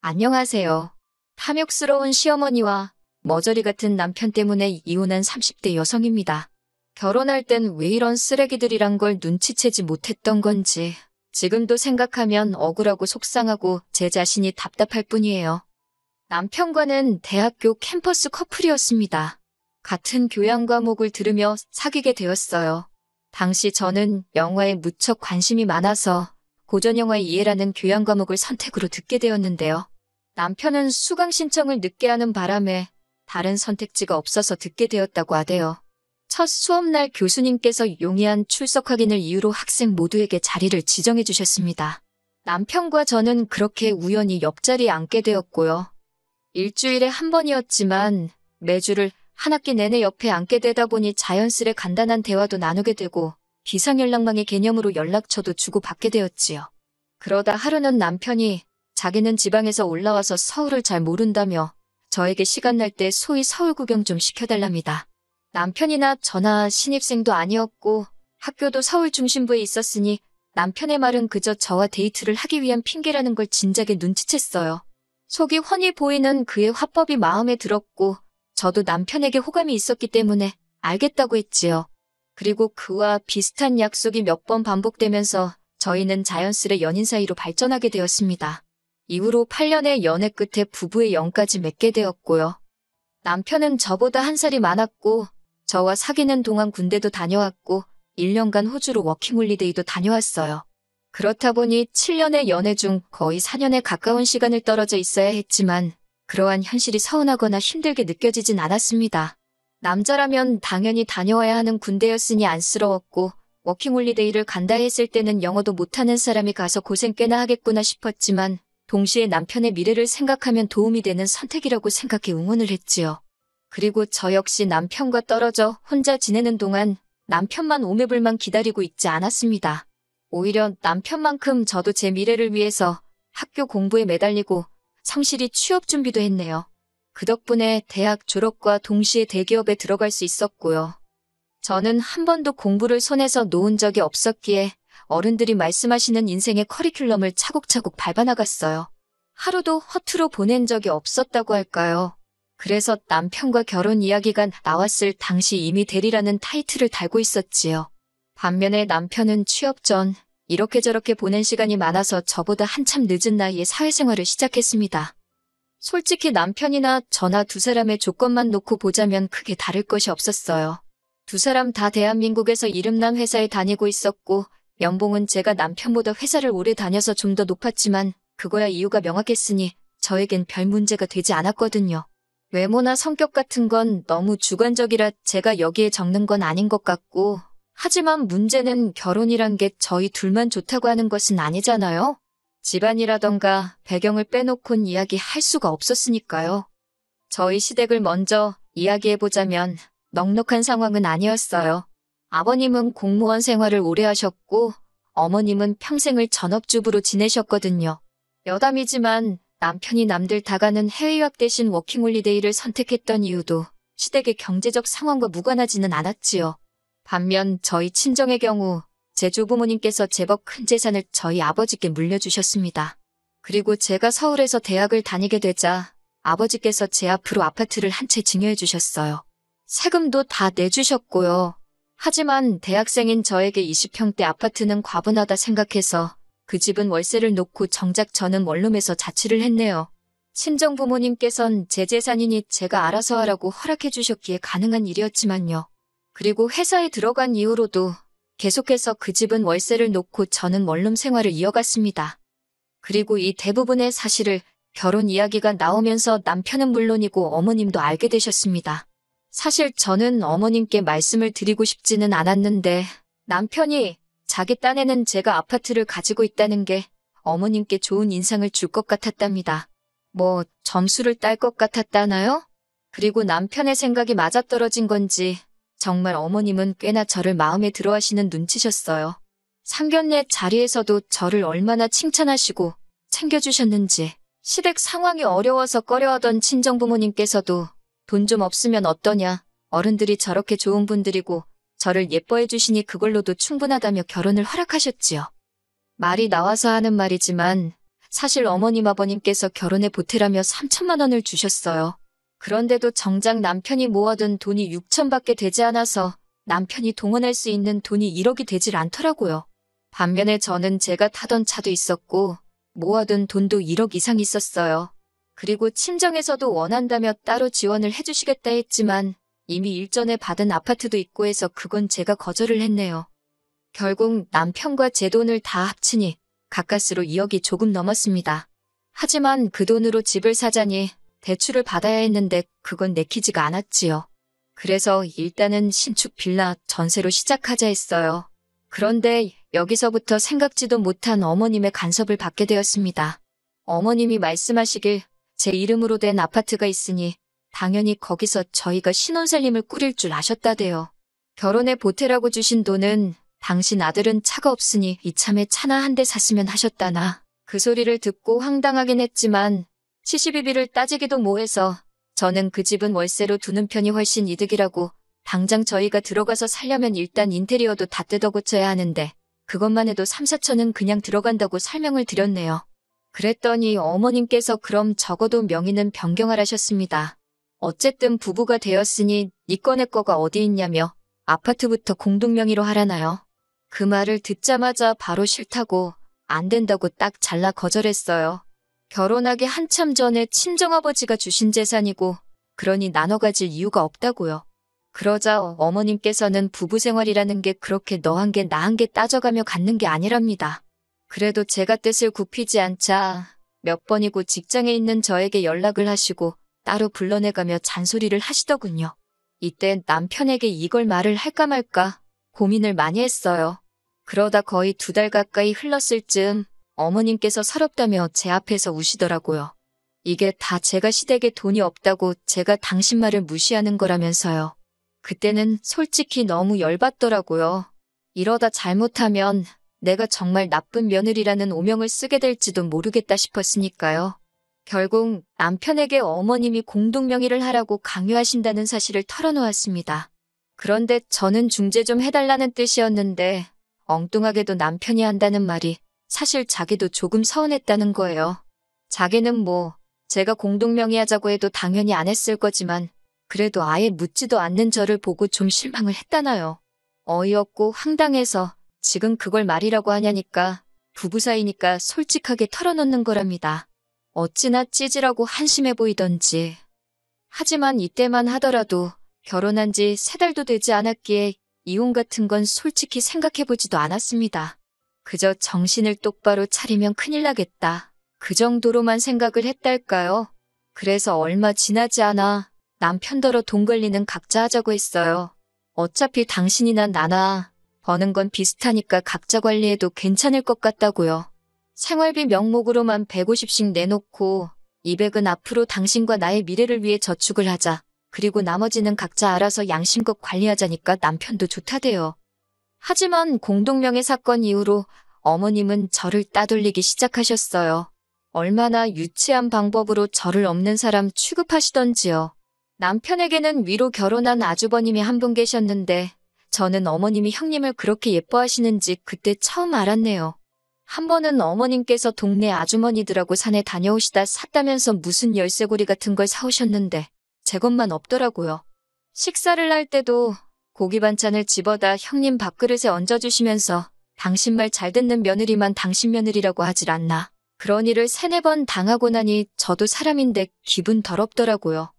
안녕하세요. 탐욕스러운 시어머니와 머저리 같은 남편 때문에 이혼한 30대 여성입니다. 결혼할 땐 왜 이런 쓰레기들이란 걸 눈치채지 못했던 건지 지금도 생각하면 억울하고 속상하고 제 자신이 답답할 뿐이에요. 남편과는 대학교 캠퍼스 커플이었습니다. 같은 교양 과목을 들으며 사귀게 되었어요. 당시 저는 영화에 무척 관심이 많아서 고전영화의 이해라는 교양 과목을 선택으로 듣게 되었는데요. 남편은 수강 신청을 늦게 하는 바람에 다른 선택지가 없어서 듣게 되었다고 하대요. 첫 수업날 교수님께서 용이한 출석 확인을 이유로 학생 모두에게 자리를 지정해 주셨습니다. 남편과 저는 그렇게 우연히 옆자리에 앉게 되었고요. 일주일에 한 번이었지만 매주를 한 학기 내내 옆에 앉게 되다 보니 자연스레 간단한 대화도 나누게 되고 비상연락망의 개념으로 연락처도 주고받게 되었지요. 그러다 하루는 남편이 자기는 지방에서 올라와서 서울을 잘 모른다며 저에게 시간 날 때 소위 서울 구경 좀 시켜달랍니다. 남편이나 저나 신입생도 아니었고 학교도 서울 중심부에 있었으니 남편의 말은 그저 저와 데이트를 하기 위한 핑계라는 걸 진작에 눈치챘어요. 속이 훤히 보이는 그의 화법이 마음에 들었고 저도 남편에게 호감이 있었기 때문에 알겠다고 했지요. 그리고 그와 비슷한 약속이 몇 번 반복되면서 저희는 자연스레 연인 사이로 발전하게 되었습니다. 이후로 8년의 연애 끝에 부부의 영까지 맺게 되었고요. 남편은 저보다 한 살이 많았고 저와 사귀는 동안 군대도 다녀왔고 1년간 호주로 워킹홀리데이도 다녀왔어요. 그렇다 보니 7년의 연애 중 거의 4년에 가까운 시간을 떨어져 있어야 했지만 그러한 현실이 서운하거나 힘들게 느껴지진 않았습니다. 남자라면 당연히 다녀와야 하는 군대였으니 안쓰러웠고 워킹홀리데이를 간다 했을 때는 영어도 못하는 사람이 가서 고생 꽤나 하겠구나 싶었지만 동시에 남편의 미래를 생각하면 도움이 되는 선택이라고 생각해 응원을 했지요. 그리고 저 역시 남편과 떨어져 혼자 지내는 동안 남편만 오매불만 기다리고 있지 않았습니다. 오히려 남편만큼 저도 제 미래를 위해서 학교 공부에 매달리고 성실히 취업 준비도 했네요. 그 덕분에 대학 졸업과 동시에 대기업에 들어갈 수 있었고요. 저는 한 번도 공부를 손에서 놓은 적이 없었기에 어른들이 말씀하시는 인생의 커리큘럼을 차곡차곡 밟아나갔어요. 하루도 허투루 보낸 적이 없었다고 할까요? 그래서 남편과 결혼 이야기가 나왔을 당시 이미 대리라는 타이틀을 달고 있었지요. 반면에 남편은 취업 전 이렇게 저렇게 보낸 시간이 많아서 저보다 한참 늦은 나이에 사회생활을 시작했습니다. 솔직히 남편이나 저나 두 사람의 조건만 놓고 보자면 크게 다를 것이 없었어요. 두 사람 다 대한민국에서 이름난 회사에 다니고 있었고 연봉은 제가 남편보다 회사를 오래 다녀서 좀 더 높았지만 그거야 이유가 명확했으니 저에겐 별 문제가 되지 않았거든요. 외모나 성격 같은 건 너무 주관적이라 제가 여기에 적는 건 아닌 것 같고 하지만 문제는 결혼이란 게 저희 둘만 좋다고 하는 것은 아니잖아요. 집안이라던가 배경을 빼놓곤 이야기할 수가 없었으니까요. 저희 시댁을 먼저 이야기해보자면 넉넉한 상황은 아니었어요. 아버님은 공무원 생활을 오래 하셨고 어머님은 평생을 전업주부로 지내셨거든요. 여담이지만 남편이 남들 다 가는 해외유학 대신 워킹홀리데이를 선택했던 이유도 시댁의 경제적 상황과 무관하지는 않았지요. 반면 저희 친정의 경우 제 조부모님께서 제법 큰 재산을 저희 아버지께 물려주셨습니다. 그리고 제가 서울에서 대학을 다니게 되자 아버지께서 제 앞으로 아파트를 한 채 증여해 주셨어요. 세금도 다 내주셨고요. 하지만 대학생인 저에게 20평대 아파트는 과분하다 생각해서 그 집은 월세를 놓고 정작 저는 원룸에서 자취를 했네요. 친정부모님께선 제 재산이니 제가 알아서 하라고 허락해 주셨기에 가능한 일이었지만요. 그리고 회사에 들어간 이후로도 계속해서 그 집은 월세를 놓고 저는 원룸 생활을 이어갔습니다. 그리고 이 대부분의 사실을 결혼 이야기가 나오면서 남편은 물론이고 어머님도 알게 되셨습니다. 사실 저는 어머님께 말씀을 드리고 싶지는 않았는데 남편이 자기 딴에는 제가 아파트를 가지고 있다는 게 어머님께 좋은 인상을 줄 것 같았답니다. 뭐 점수를 딸 것 같았다나요? 그리고 남편의 생각이 맞아떨어진 건지 정말 어머님은 꽤나 저를 마음에 들어하시는 눈치셨어요. 상견례 자리에서도 저를 얼마나 칭찬하시고 챙겨주셨는지 시댁 상황이 어려워서 꺼려하던 친정부모님께서도 돈 좀 없으면 어떠냐, 어른들이 저렇게 좋은 분들이고 저를 예뻐해 주시니 그걸로도 충분하다며 결혼을 허락하셨지요. 말이 나와서 하는 말이지만 사실 어머님 아버님께서 결혼에 보태라며 3천만 원을 주셨어요. 그런데도 정작 남편이 모아둔 돈이 6천밖에 되지 않아서 남편이 동원할 수 있는 돈이 1억이 되질 않더라고요. 반면에 저는 제가 타던 차도 있었고 모아둔 돈도 1억 이상 있었어요. 그리고 친정에서도 원한다며 따로 지원을 해주시겠다 했지만 이미 일전에 받은 아파트도 있고 해서 그건 제가 거절을 했네요. 결국 남편과 제 돈을 다 합치니 가까스로 2억이 조금 넘었습니다. 하지만 그 돈으로 집을 사자니 대출을 받아야 했는데 그건 내키지가 않았지요. 그래서 일단은 신축 빌라 전세로 시작하자 했어요. 그런데 여기서부터 생각지도 못한 어머님의 간섭을 받게 되었습니다. 어머님이 말씀하시길 제 이름으로 된 아파트가 있으니 당연히 거기서 저희가 신혼살림을 꾸릴 줄 아셨다대요. 결혼에 보태라고 주신 돈은 당신 아들은 차가 없으니 이참에 차나 한 대 샀으면 하셨다나. 그 소리를 듣고 황당하긴 했지만 시시비비를 따지기도 뭐해서 저는 그 집은 월세로 두는 편이 훨씬 이득이라고 당장 저희가 들어가서 살려면 일단 인테리어도 다 뜯어 고쳐야 하는데 그것만 해도 3, 4천은 그냥 들어간다고 설명을 드렸네요. 그랬더니 어머님께서 그럼 적어도 명의는 변경하라셨습니다. 어쨌든 부부가 되었으니 니 거 내 거가 어디 있냐며 아파트부터 공동명의로 하라나요. 그 말을 듣자마자 바로 싫다고 안 된다고 딱 잘라 거절했어요. 결혼하기 한참 전에 친정아버지가 주신 재산이고 그러니 나눠 가질 이유가 없다고요. 그러자 어머님께서는 부부 생활이라는 게 그렇게 너 한 개 나 한 개 따져가며 갖는 게 아니랍니다. 그래도 제가 뜻을 굽히지 않자 몇 번이고 직장에 있는 저에게 연락을 하시고 따로 불러내가며 잔소리를 하시더군요. 이때 남편에게 이걸 말을 할까 말까 고민을 많이 했어요. 그러다 거의 2달 가까이 흘렀을 즈음 어머님께서 서럽다며 제 앞에서 우시더라고요. 이게 다 제가 시댁에 돈이 없다고 제가 당신 말을 무시하는 거라면서요. 그때는 솔직히 너무 열받더라고요. 이러다 잘못하면 내가 정말 나쁜 며느리라는 오명을 쓰게 될지도 모르겠다 싶었으니까요. 결국 남편에게 어머님이 공동명의를 하라고 강요하신다는 사실을 털어놓았습니다. 그런데 저는 중재 좀 해달라는 뜻이었는데 엉뚱하게도 남편이 한다는 말이 사실 자기도 조금 서운했다는 거예요. 자기는 제가 공동명의하자고 해도 당연히 안 했을 거지만 그래도 아예 묻지도 않는 저를 보고 좀 실망을 했다나요. 어이없고 황당해서 지금 그걸 말이라고 하냐니까 부부 사이니까 솔직하게 털어놓는 거랍니다. 어찌나 찌질하고 한심해 보이던지. 하지만 이때만 하더라도 결혼한 지 3달도 되지 않았기에 이혼 같은 건 솔직히 생각해보지도 않았습니다. 그저 정신을 똑바로 차리면 큰일 나겠다. 그 정도로만 생각을 했달까요? 그래서 얼마 지나지 않아 남편더러 돈 관리는 각자 하자고 했어요. 어차피 당신이나 나나 버는 건 비슷하니까 각자 관리해도 괜찮을 것 같다고요. 생활비 명목으로만 150씩 내놓고 200은 앞으로 당신과 나의 미래를 위해 저축을 하자. 그리고 나머지는 각자 알아서 양심껏 관리하자니까 남편도 좋다대요. 하지만 공동명의 사건 이후로 어머님은 저를 따돌리기 시작하셨어요. 얼마나 유치한 방법으로 저를 없는 사람 취급하시던지요. 남편에게는 위로 결혼한 아주버님이 한 분 계셨는데 저는 어머님이 형님을 그렇게 예뻐하시는지 그때 처음 알았네요. 한 번은 어머님께서 동네 아주머니들하고 산에 다녀오시다 샀다면서 무슨 열쇠고리 같은 걸 사오셨는데 제 것만 없더라고요. 식사를 할 때도 고기 반찬을 집어다 형님 밥그릇에 얹어주시면서 당신 말 잘 듣는 며느리만 당신 며느리라고 하질 않나. 그런 일을 3-4번 당하고 나니 저도 사람인데 기분 더럽더라고요.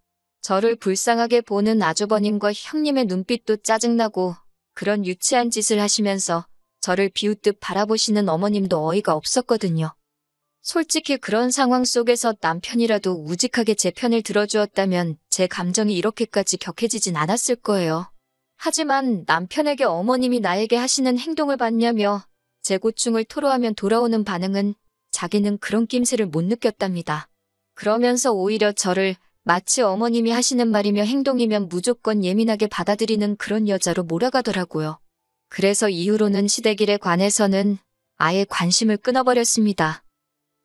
저를 불쌍하게 보는 아주버님과 형님의 눈빛도 짜증나고 그런 유치한 짓을 하시면서 저를 비웃듯 바라보시는 어머님도 어이가 없었거든요. 솔직히 그런 상황 속에서 남편이라도 우직하게 제 편을 들어주었다면 제 감정이 이렇게까지 격해지진 않았을 거예요. 하지만 남편에게 어머님이 나에게 하시는 행동을 봤냐며 제 고충을 토로하면 돌아오는 반응은 자기는 그런 낌새를 못 느꼈답니다. 그러면서 오히려 저를 마치 어머님이 하시는 말이며 행동이면 무조건 예민하게 받아들이는 그런 여자로 몰아가더라고요. 그래서 이후로는 시댁일에 관해서는 아예 관심을 끊어버렸습니다.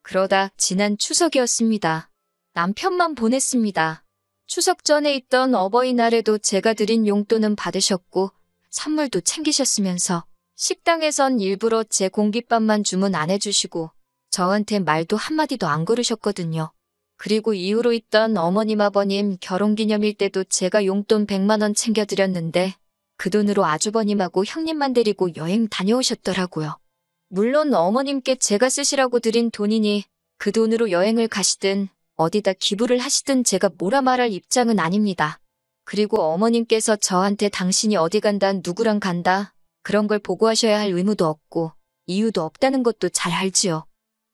그러다 지난 추석이었습니다. 남편만 보냈습니다. 추석 전에 있던 어버이날에도 제가 드린 용돈은 받으셨고 선물도 챙기셨으면서 식당에선 일부러 제 공깃밥만 주문 안 해주시고 저한테 말도 한마디도 안 걸으셨거든요. 그리고 이후로 있던 어머님 아버님 결혼기념일 때도 제가 용돈 100만 원 챙겨드렸는데 그 돈으로 아주버님하고 형님만 데리고 여행 다녀오셨더라고요. 물론 어머님께 제가 쓰시라고 드린 돈이니 그 돈으로 여행을 가시든 어디다 기부를 하시든 제가 뭐라 말할 입장은 아닙니다. 그리고 어머님께서 저한테 당신이 어디 간다, 누구랑 간다 그런 걸 보고하셔야 할 의무도 없고 이유도 없다는 것도 잘 알지요.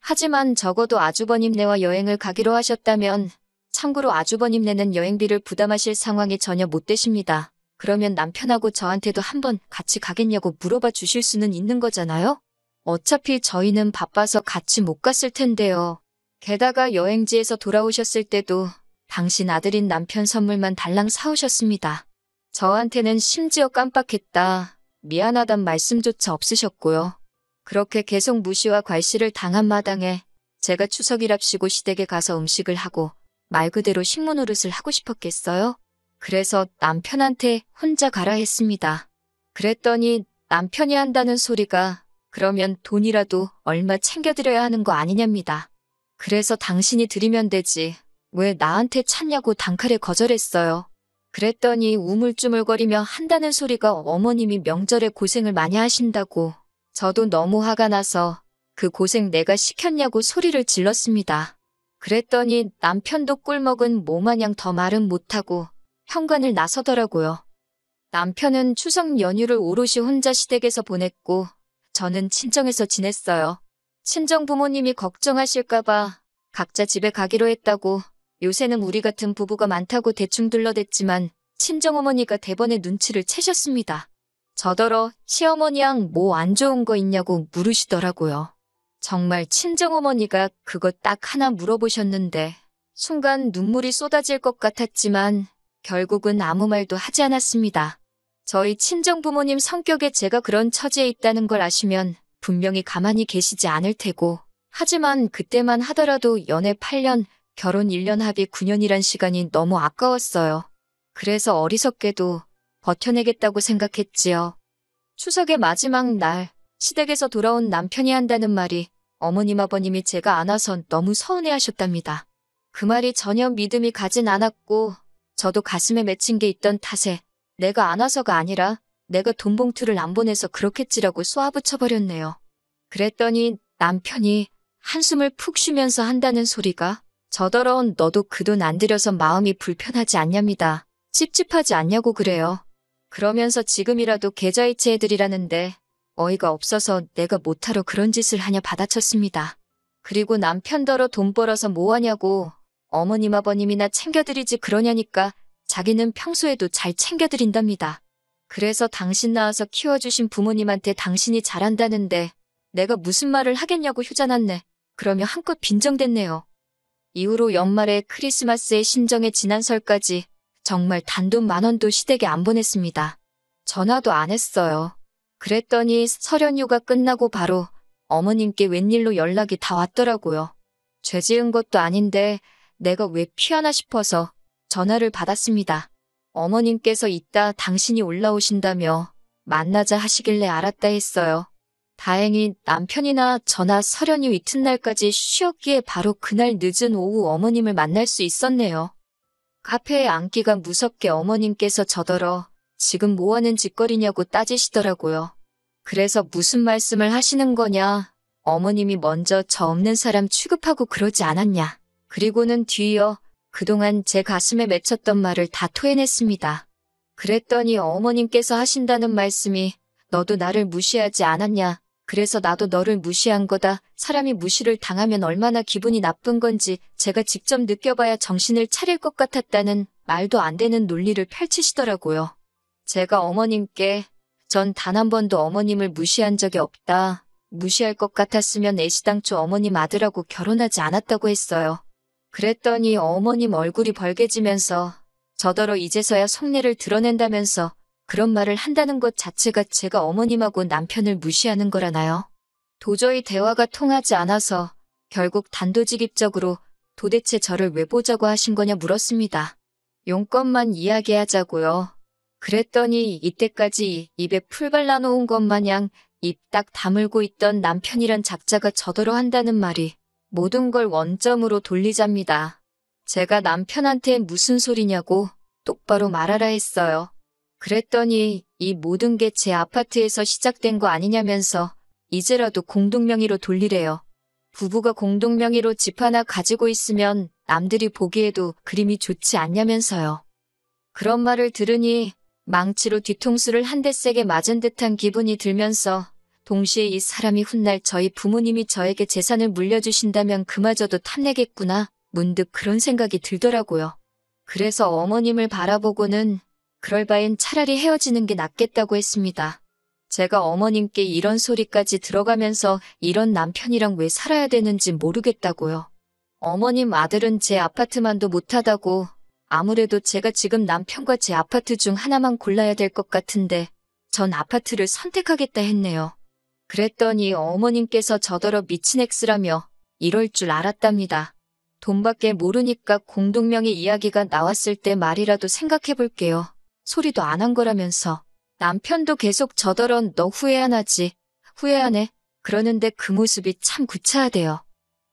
하지만 적어도 아주버님네와 여행을 가기로 하셨다면 참고로 아주버님네는 여행비를 부담하실 상황이 전혀 못 되십니다. 그러면 남편하고 저한테도 한번 같이 가겠냐고 물어봐 주실 수는 있는 거잖아요? 어차피 저희는 바빠서 같이 못 갔을 텐데요. 게다가 여행지에서 돌아오셨을 때도 당신 아들인 남편 선물만 달랑 사오셨습니다. 저한테는 심지어 깜빡했다, 미안하단 말씀조차 없으셨고요. 그렇게 계속 무시와 괄시를 당한 마당에 제가 추석이랍시고 시댁에 가서 음식을 하고 말 그대로 식모 노릇을 하고 싶었겠어요? 그래서 남편한테 혼자 가라 했습니다. 그랬더니 남편이 한다는 소리가 그러면 돈이라도 얼마 챙겨드려야 하는 거 아니냐입니다. 그래서 당신이 드리면 되지 왜 나한테 찾냐고 단칼에 거절했어요. 그랬더니 우물쭈물거리며 한다는 소리가 어머님이 명절에 고생을 많이 하신다고. 저도 너무 화가 나서 그 고생 내가 시켰냐고 소리를 질렀습니다. 그랬더니 남편도 꿀먹은 모마냥 더 말은 못하고 현관을 나서더라고요. 남편은 추석 연휴를 오롯이 혼자 시댁에서 보냈고 저는 친정에서 지냈어요. 친정 부모님이 걱정하실까봐 각자 집에 가기로 했다고. 요새는 우리 같은 부부가 많다고 대충 둘러댔지만 친정어머니가 대번에 눈치를 채셨습니다. 저더러 시어머니양 뭐 안 좋은 거 있냐고 물으시더라고요. 정말 친정어머니가 그거 딱 하나 물어보셨는데 순간 눈물이 쏟아질 것 같았지만 결국은 아무 말도 하지 않았습니다. 저희 친정부모님 성격에 제가 그런 처지에 있다는 걸 아시면 분명히 가만히 계시지 않을 테고 하지만 그때만 하더라도 연애 8년, 결혼 1년 합의 9년이란 시간이 너무 아까웠어요. 그래서 어리석게도 버텨내겠다고 생각했지요. 추석의 마지막 날 시댁에서 돌아온 남편이 한다는 말이 어머님 아버님이 제가 안 와서 너무 서운해하셨답니다. 그 말이 전혀 믿음이 가진 않았고 저도 가슴에 맺힌 게 있던 탓에 내가 안 와서가 아니라 내가 돈 봉투를 안 보내서 그렇겠지라고 쏘아붙여버렸네요. 그랬더니 남편이 한숨을 푹 쉬면서 한다는 소리가 저더러운 너도 그 돈 안 들여서 마음이 불편하지 않냐입니다. 찝찝하지 않냐고 그래요. 그러면서 지금이라도 계좌이체 해드리라는데 어이가 없어서 내가 못하러 그런 짓을 하냐 받아쳤습니다. 그리고 남편더러 돈 벌어서 뭐하냐고 어머님 아버님이나 챙겨드리지 그러냐니까 자기는 평소에도 잘 챙겨드린답니다. 그래서 당신 낳아서 키워주신 부모님한테 당신이 잘한다는데 내가 무슨 말을 하겠냐고 휴잔았네. 그러며 한껏 빈정댔네요. 이후로 연말에 크리스마스에 신정에 지난 설까지 정말 단돈 10,000원도 시댁에 안 보냈습니다. 전화도 안 했어요. 그랬더니 설 연휴가 끝나고 바로 어머님께 웬일로 연락이 다 왔더라고요. 죄 지은 것도 아닌데 내가 왜 피하나 싶어서 전화를 받았습니다. 어머님께서 이따 당신이 올라오신다며 만나자 하시길래 알았다 했어요. 다행히 남편이나 저나 설 연휴 이튿날까지 쉬었기에 바로 그날 늦은 오후 어머님을 만날 수 있었네요. 카페에 앉기가 무섭게 어머님께서 저더러 지금 뭐하는 짓거리냐고 따지시더라고요. 그래서 무슨 말씀을 하시는 거냐. 어머님이 먼저 저 없는 사람 취급하고 그러지 않았냐. 그리고는 뒤이어 그동안 제 가슴에 맺혔던 말을 다 토해냈습니다. 그랬더니 어머님께서 하신다는 말씀이 너도 나를 무시하지 않았냐. 그래서 나도 너를 무시한 거다. 사람이 무시를 당하면 얼마나 기분이 나쁜 건지 제가 직접 느껴봐야 정신을 차릴 것 같았다는 말도 안 되는 논리를 펼치시더라고요. 제가 어머님께 전 단 한 번도 어머님을 무시한 적이 없다. 무시할 것 같았으면 애시당초 어머님 아들하고 결혼하지 않았다고 했어요. 그랬더니 어머님 얼굴이 벌개지면서 저더러 이제서야 속내를 드러낸다면서 그런 말을 한다는 것 자체가 제가 어머님하고 남편을 무시하는 거라나요? 도저히 대화가 통하지 않아서 결국 단도직입적으로 도대체 저를 왜 보자고 하신 거냐 물었습니다. 용건만 이야기하자고요. 그랬더니 이때까지 입에 풀 발라놓은 것 마냥 입 딱 다물고 있던 남편이란 작자가 저더러 한다는 말이 모든 걸 원점으로 돌리잡니다. 제가 남편한테 무슨 소리냐고 똑바로 말하라 했어요. 그랬더니 이 모든 게 제 아파트에서 시작된 거 아니냐면서 이제라도 공동명의로 돌리래요. 부부가 공동명의로 집 하나 가지고 있으면 남들이 보기에도 그림이 좋지 않냐면서요. 그런 말을 들으니 망치로 뒤통수를 한 대 세게 맞은 듯한 기분이 들면서 동시에 이 사람이 훗날 저희 부모님이 저에게 재산을 물려주신다면 그마저도 탐내겠구나 문득 그런 생각이 들더라고요. 그래서 어머님을 바라보고는 그럴 바엔 차라리 헤어지는 게 낫겠다고 했습니다. 제가 어머님께 이런 소리까지 들어가면서 이런 남편이랑 왜 살아야 되는지 모르겠다고요. 어머님 아들은 제 아파트만도 못하다고 아무래도 제가 지금 남편과 제 아파트 중 하나만 골라야 될 것 같은데 전 아파트를 선택하겠다 했네요. 그랬더니 어머님께서 저더러 미친 X라며 이럴 줄 알았답니다. 돈밖에 모르니까 공동명의 이야기가 나왔을 때 말이라도 생각해 볼게요. 소리도 안 한 거라면서. 남편도 계속 저더러 너 후회 안 하지? 후회하네. 그러는데 그 모습이 참 구차하대요.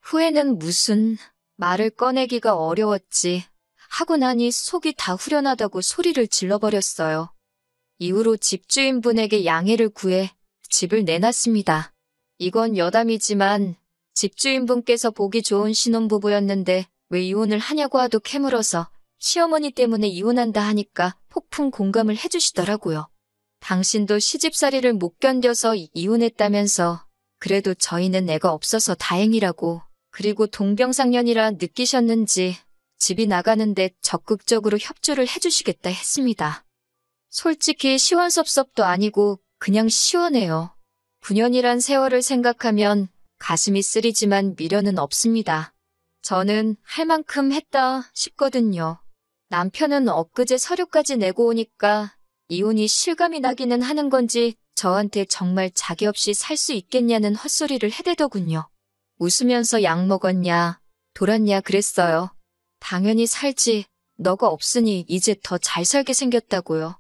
후회는 무슨 말을 꺼내기가 어려웠지. 하고 나니 속이 다 후련하다고 소리를 질러버렸어요. 이후로 집주인분에게 양해를 구해 집을 내놨습니다. 이건 여담이지만 집주인분께서 보기 좋은 신혼부부였는데 왜 이혼을 하냐고 하도 캐물어서 시어머니 때문에 이혼한다 하니까 폭풍 공감을 해주시더라고요. 당신도 시집살이를 못 견뎌서 이혼했다면서 그래도 저희는 애가 없어서 다행이라고 그리고 동병상련이라 느끼셨는지 집이 나가는데 적극적으로 협조를 해주시겠다 했습니다. 솔직히 시원섭섭도 아니고 그냥 시원해요. 9년이란 세월을 생각하면 가슴이 쓰리지만 미련은 없습니다. 저는 할 만큼 했다 싶거든요. 남편은 엊그제 서류까지 내고 오니까 이혼이 실감이 나기는 하는 건지 저한테 정말 자기 없이 살 수 있겠냐는 헛소리를 해대더군요. 웃으면서 약 먹었냐, 돌았냐 그랬어요. 당연히 살지. 너가 없으니 이제 더 잘 살게 생겼다고요.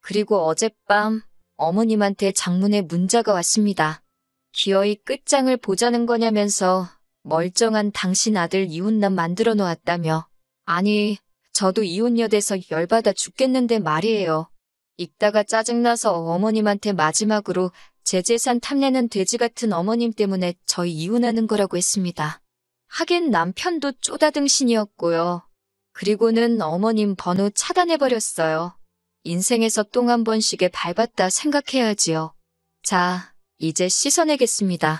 그리고 어젯밤 어머님한테 장문의 문자가 왔습니다. 기어이 끝장을 보자는 거냐면서 멀쩡한 당신 아들 이혼남 만들어 놓았다며. 아니, 저도 이혼녀돼서 열받아 죽겠는데 말이에요. 읽다가 짜증나서 어머님한테 마지막으로 제 재산 탐내는 돼지 같은 어머님 때문에 저희 이혼하는 거라고 했습니다. 하긴 남편도 쪼다등신이었고요. 그리고는 어머님 번호 차단해버렸어요. 인생에서 똥 한 번씩에 밟았다 생각해야지요. 자, 이제 씻어내겠습니다.